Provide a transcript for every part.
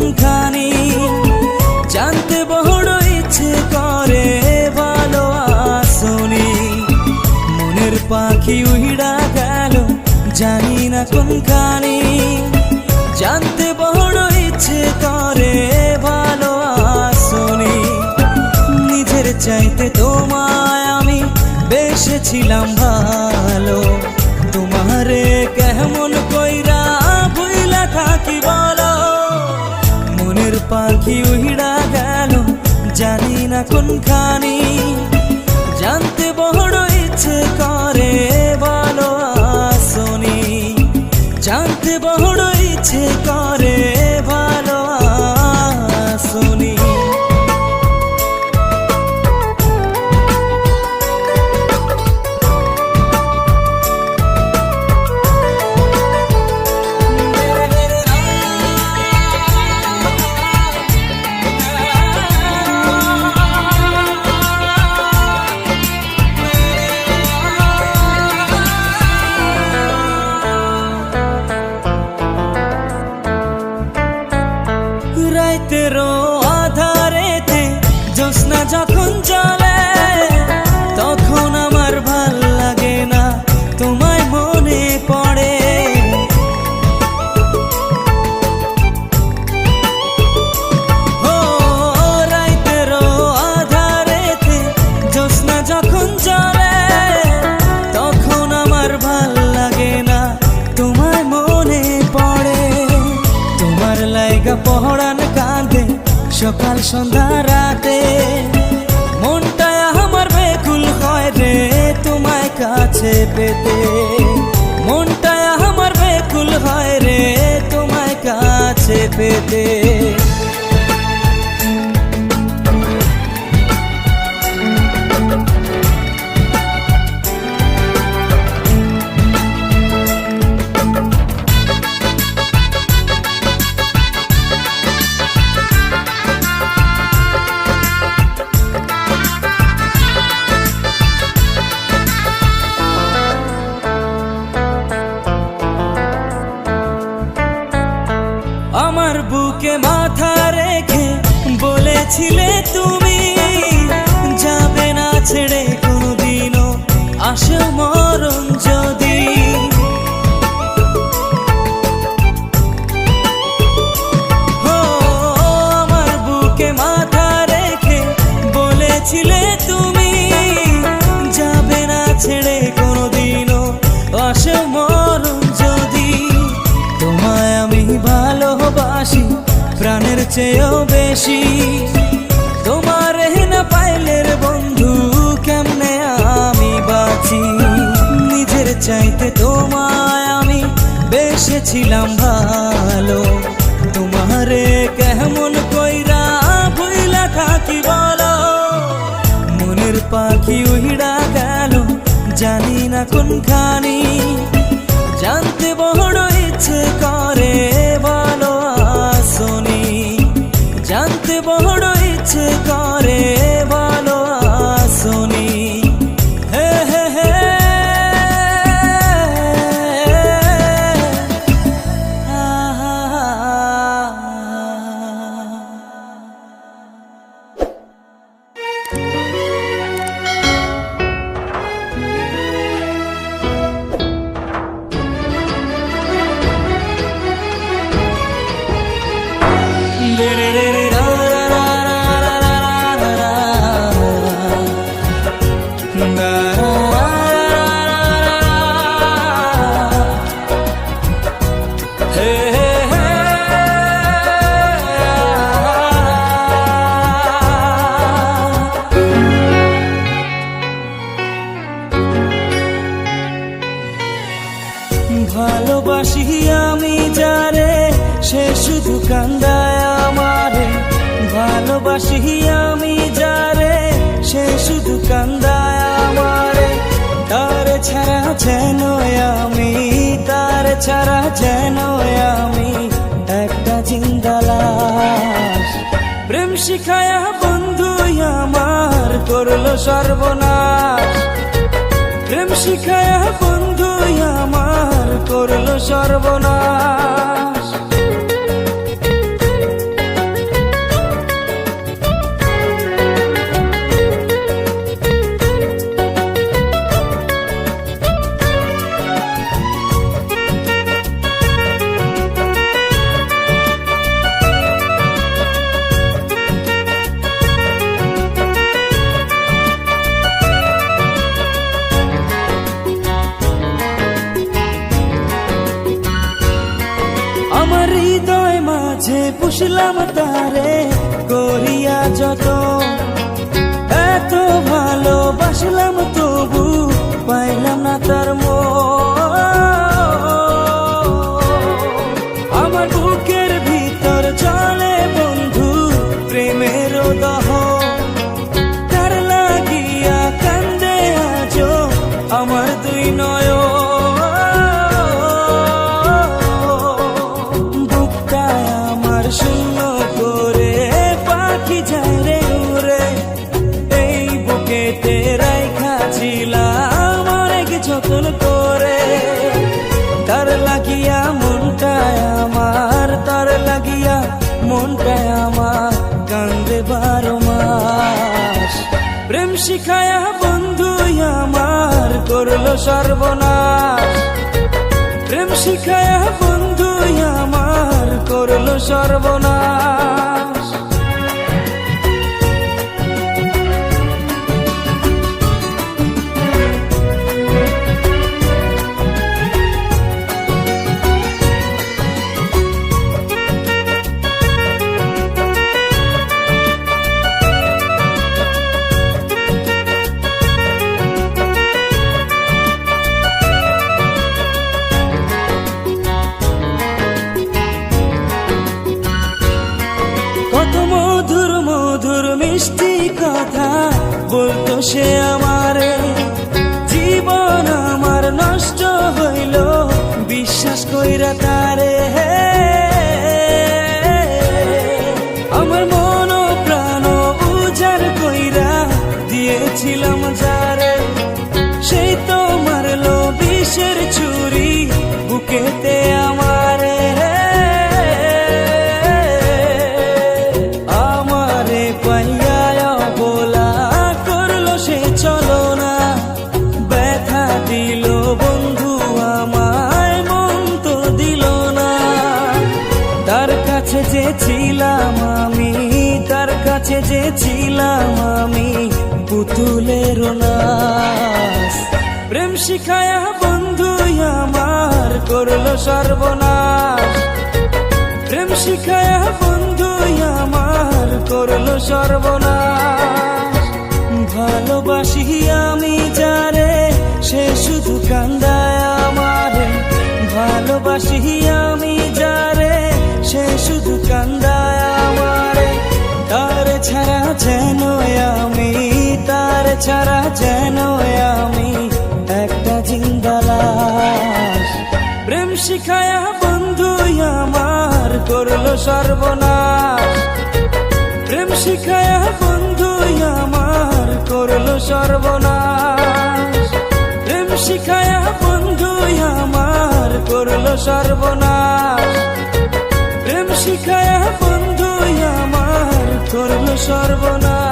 কোনখানি। জানতে বড় ইচ্ছে করে ভালো আসনি, মনের পাখি উড়া গেল জানি না কোনখানি। জানতে বড় ইচ্ছে করে ভালো আসনি, নিজের চাইতে তোমায় আমি বেসেছিলাম ভালো। তোমারে কেমন কইরা ভুইলা থাকি বলো, মনের পাখি উড়া গেল জানি না কোনখানি। জানতে বড় ইচ্ছে করে ভালো আসনি, জানতে বড় ইচ্ছে করে ভালো আসনি। রাতেরও আধারেতে জ্যোৎস্না যখন চলে, তখন আমার ভাল লাগে না তোমায় মনে পড়ে। ও রাতেরও আধারেতে জ্যোৎস্না যখন চলে, তখন আমার ভাল লাগে না তোমায় মনে পড়ে। তোমার লাইগা পহরান কাঁদে সকাল সন্ধ্যা রাতে, মনটা আমার বেকুল হয় রে তোমায় কাছে পেতে। মনটা আমার বেকুল হয় রে তোমায় কাছে পেতে। আমার বুকে মাথা রেখে বলেছিলে তুমি, যাবে না ছেড়ে কোনোদিনও আসে মরণ যদি। ও আমার বুকে মাথা রেখে বলেছিলে তুমি, যাবে না ছেড়ে কোনোদিনও আসে মরণ যদি। তোমায় আমি ভালোবাসি প্রাণের চেয়েও বেশি, তোমার না পাইলে রে বন্ধু কেমনে আমি বাঁচি। নিজের চাইতে তোমায় আমি বেসেছিলাম ভালো, তোমারে কেমন কইরা ভুইলা থাকি বলো, মনের পাখি উড়া গেল জানি না কোনখানি। জানতে বড় ইচ্ছে করে ভালো আসনি, জানতে বড় ইচ্ছে করে ভালো আসনি। হে হে হে ভালোবাসি আমি যারে সে শুধু কান্দায় আমারে। ভালোবাসি আমি যারে সে শুধু কান্দায় আমারে। তার ছাড়া যেন আমি, তার ছাড়া যেন আমি একটা জিন্দা লাশ। প্রেম শিখায়া বন্ধু আমার করলো সর্বনাশ। প্রেম শিখায়া বন্ধু আমার করলো সর্বনাশ। বাসলাম তারে করিয়া যত, এত ভালোবাসলাম তবু পাইলাম না তার মন। আমার বুকের ভিতর চলে বন্ধু প্রেমের দহন, তার লাগিয়া কান্দে আজো আমার দুই নয়ন। বুকটায় আমার শূন্য করে পাখি যায় রে উড়ে, এই বুকেতে রাইখা ছিলাম অনেক যত্ন করে। তার লাগিয়া মনটায় আমার, তার লাগিয়া মনটায় আমার কান্দে 12 মাস। প্রেম শিখায়া বন্ধু আমার করলো সর্বনাশ, প্রেম শিখায়া বন্ধু আমার করলো সর্বনাশ। কত মধুর মধুর মিষ্টি কথা বলতো সে আমারে, জীবন আমার নষ্ট হইল বিশ্বাস কইরা তারে। আমার মন প্রাণ উজাড় কইরা দিয়েছিলাম যারে, সেই তো মারলো বিষের ছুরি বুকেতে আমারে। তার কাছে যে ছিলাম আমি, তার কাছে যে ছিলাম আমি পুতুলের নাশ। প্রেম শিখায়া বন্ধু আমার করলো সর্বনাশ, প্রেম শিখায়া বন্ধু আমার করলো সর্বনাশ। ভালোবাসি আমি যারে সে শুধু কান্দায় আমারে, ভালোবাসি আমি যারে সে শুধু কান্দায় আমারে। তার ছাড়া যেন আমি, তার ছাড়া যেন আমি একটা জিন্দা লাশ। প্রেম শিখায়া বন্ধু আমার করলো সর্বনাশ, প্রেম শিখায়া বন্ধু আমার করলো সর্বনাশ। প্রেম শিখায়া বন্ধু আমার করলো সর্বনাশ, প্রেম শিখায়া বন্ধু আমার করলো সর্বনাশ।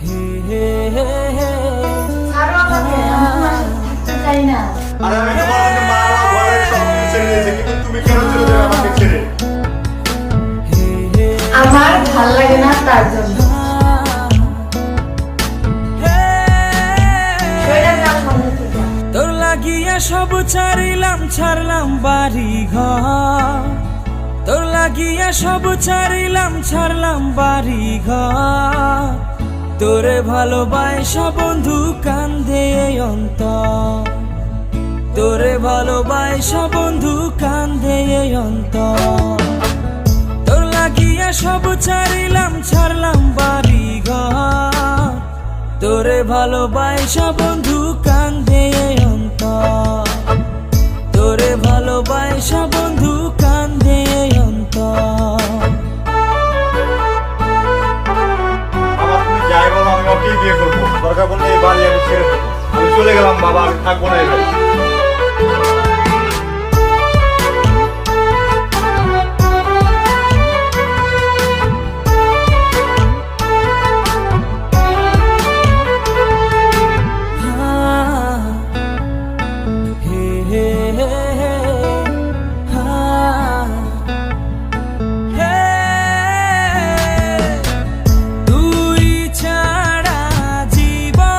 হে হে হে হে আরে আমি তোমার মা ঘরের সব ছেড়ে দিয়েছে, কিন্তু তুমি কেন চলে যাবে আমাকে ছেড়ে? আমার ভাল লাগে না তার জন্য। তোর লাগিয়া সব ছাড়িলাম, ছাড়লাম বাড়ি ঘর, তোর লাগিয়া সব ছাড়িলাম, ছাড়লাম বাড়ি ঘর। তোরে ভালোবাসা বন্ধু কান্দে অন্তর, তোরে ভালোবাসা বন্ধু কান্দে অন্তর। তোর লাগিয়া সব ছাড়িলাম, ছাড়লাম বাড়ি ঘর। তোরে ভালোবাসা বন্ধু কান্দে অন্তর, তোরে ভালোবাসা বন্ধু কান্দে অন্তর। বাবা তুমি যাই বলো আমি ওকেই বিয়ে করবো, দরকার পড়লে এই বাড়ি আমি ছেড়ে দেবো। আমি চলে গেলাম বাবা, আমি থাকবো না এই বাড়ি। তুই ছাড়া জীবন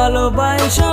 ভালোবাসা